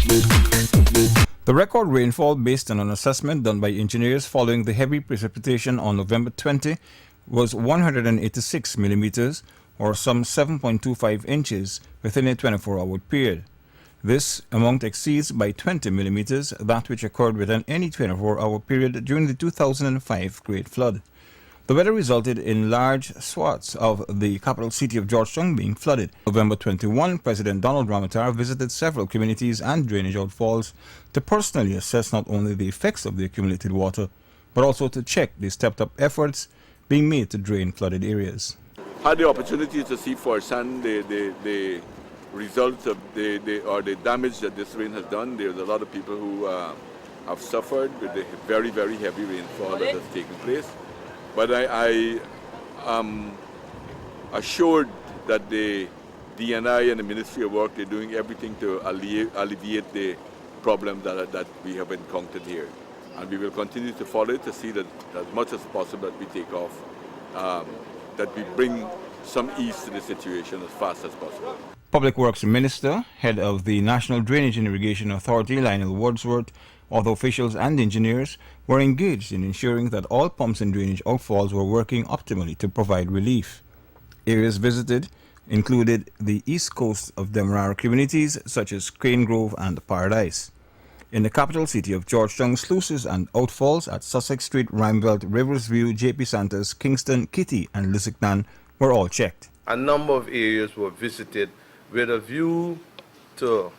The record rainfall, based on an assessment done by engineers following the heavy precipitation on November 20, was 186 millimeters, or some 7.25 inches, within a 24-hour period. This amount exceeds by 20 millimeters that which occurred within any 24-hour period during the 2005 Great Flood. The weather resulted in large swaths of the capital city of Georgetown being flooded. November 21, President Donald Ramotar visited several communities and drainage outfalls to personally assess not only the effects of the accumulated water, but also to check the stepped-up efforts being made to drain flooded areas. Had the opportunity to see firsthand the results of the damage that this rain has done. There's a lot of people who have suffered with the very, very heavy rainfall that has taken place. But I am assured that the DNI and the Ministry of Work, they're doing everything to alleviate the problems that we have encountered here. And we will continue to follow it to see that as much as possible that we take off, that we bring some ease to the situation as fast as possible. Public Works Minister, head of the National Drainage and Irrigation Authority, Lionel Wordsworth, other officials and engineers were engaged in ensuring that all pumps and drainage outfalls were working optimally to provide relief. Areas visited included the east coast of Demerara communities such as Crane Grove and Paradise. In the capital city of Georgetown, sluices and outfalls at Sussex Street, Rhymeveld, Riversview, JP Santos, Kingston, Kitty and Lusignan were all checked. A number of areas were visited with a view to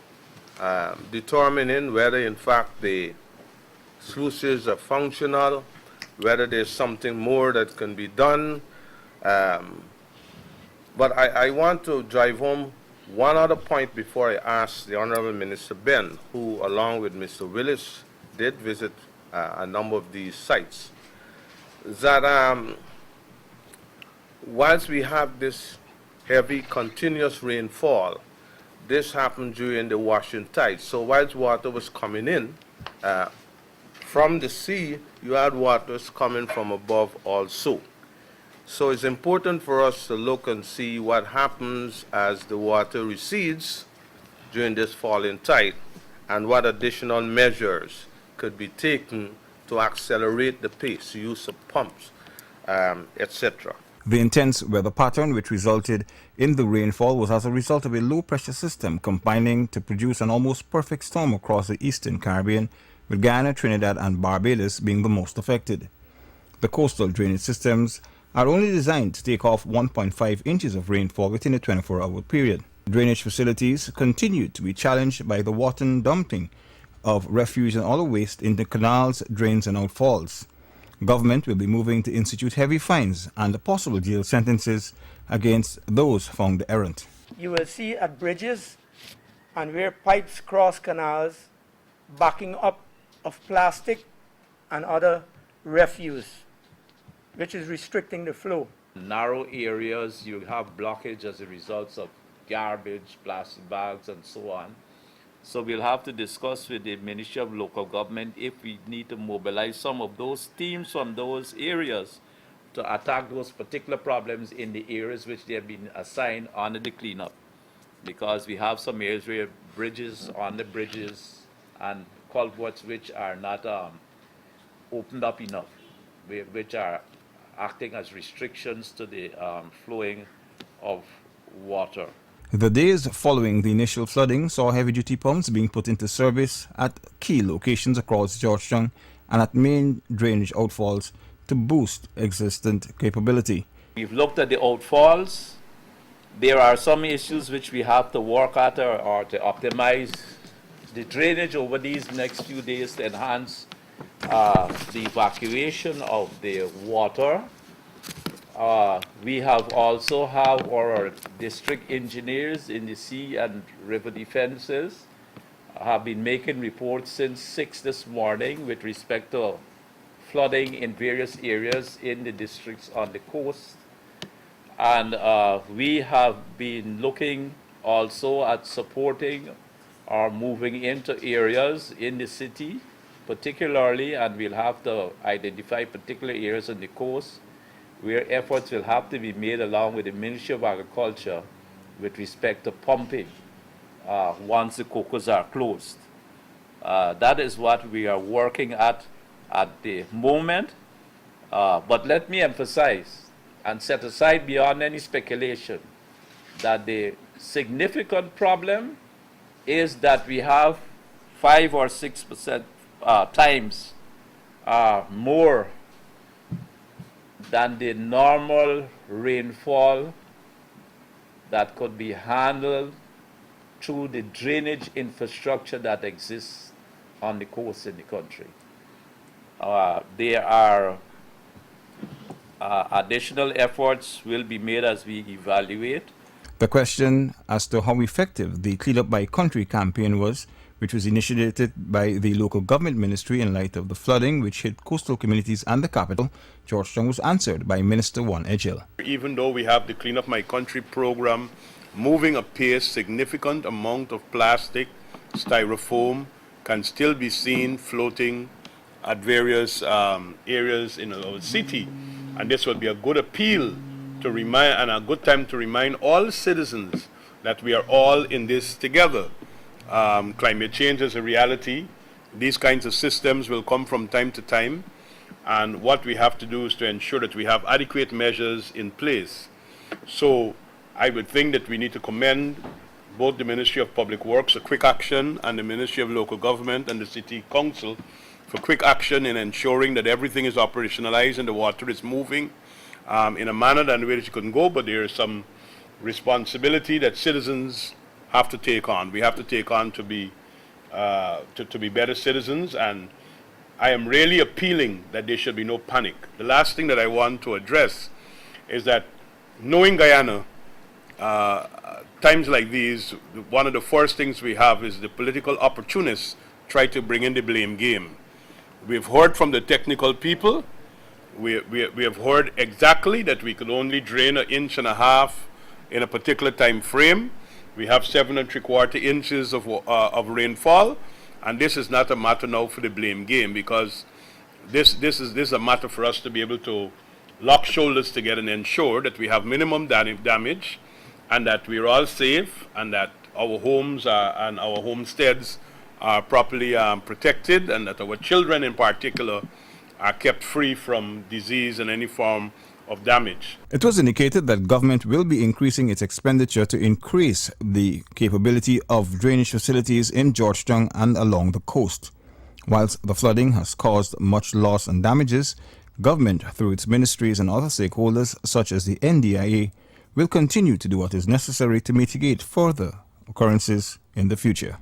determining whether in fact the sluices are functional, whether there's something more that can be done. But I want to drive home one other point before I ask the Honorable Minister Benn, who along with Mr. Willis did visit a number of these sites, that whilst we have this heavy continuous rainfall, this happened during the washing tide. So whilst water was coming in from the sea, you had waters coming from above also. So it's important for us to look and see what happens as the water recedes during this falling tide and what additional measures could be taken to accelerate the pace, use of pumps, etc. The intense weather pattern which resulted in the rainfall was as a result of a low-pressure system combining to produce an almost perfect storm across the eastern Caribbean, with Guyana, Trinidad and Barbados being the most affected. The coastal drainage systems are only designed to take off 1.5 inches of rainfall within a 24-hour period. Drainage facilities continue to be challenged by the wanton dumping of refuse and other waste into canals, drains and outfalls. Government will be moving to institute heavy fines and possible jail sentences against those found errant. You will see at bridges and where pipes cross canals backing up of plastic and other refuse, which is restricting the flow. Narrow areas, you have blockage as a result of garbage, plastic bags, and so on. So we'll have to discuss with the Ministry of Local Government if we need to mobilize some of those teams from those areas to attack those particular problems in the areas which they have been assigned under the cleanup. Because we have some areas where bridges, on the bridges, and culverts which are not opened up enough, which are acting as restrictions to the flowing of water. The days following the initial flooding saw heavy-duty pumps being put into service at key locations across Georgetown and at main drainage outfalls to boost existent capability. We've looked at the outfalls. There are some issues which we have to work at or to optimize the drainage over these next few days to enhance the evacuation of the water. We have also have our district engineers in the sea and river defenses have been making reports since 6 this morning with respect to flooding in various areas in the districts on the coast. And we have been looking also at supporting or moving into areas in the city particularly, and we'll have to identify particular areas on the coast where efforts will have to be made along with the Ministry of Agriculture with respect to pumping once the cocos are closed. That is what we are working at the moment. But let me emphasize and set aside beyond any speculation that the significant problem is that we have 5 or 6% times more than the normal rainfall that could be handled through the drainage infrastructure that exists on the coast in the country. There are additional efforts will be made as we evaluate. The question as to how effective the Clean Up by Country campaign was, which was initiated by the local government ministry in light of the flooding which hit coastal communities and the capital, Georgetown, was answered by Minister Juan Edghill. Even though we have the Clean Up My Country program moving apace, significant amount of plastic, styrofoam can still be seen floating at various areas in our city. And this would be a good appeal to remind, and a good time to remind all citizens that we are all in this together. Climate change is a reality. These kinds of systems will come from time to time. And what we have to do is to ensure that we have adequate measures in place. So I would think that we need to commend both the Ministry of Public Works, a quick action, and the Ministry of Local Government and the City Council for quick action in ensuring that everything is operationalized and the water is moving in a manner that it couldn't go, but there is some responsibility that citizens have to take on. We have to take on to be better citizens, and I am really appealing that there should be no panic. The last thing that I want to address is that knowing Guyana, times like these, one of the first things we have is the political opportunists try to bring in the blame game. We've heard from the technical people. We have heard exactly that we could only drain 1.5 inches in a particular time frame. We have 7 3/4 inches of rainfall, and this is not a matter now for the blame game, because this is a matter for us to be able to lock shoulders together and ensure that we have minimum damage, and that we're all safe, and that our homes and our homesteads are properly protected, and that our children in particular are kept free from disease and any form of damage. It was indicated that government will be increasing its expenditure to increase the capability of drainage facilities in Georgetown and along the coast. Whilst the flooding has caused much loss and damages, government, through its ministries and other stakeholders such as the NDIA, will continue to do what is necessary to mitigate further occurrences in the future.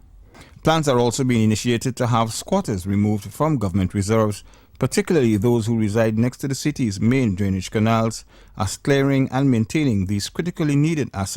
Plans are also being initiated to have squatters removed from government reserves, particularly those who reside next to the city's main drainage canals, as clearing and maintaining these critically needed assets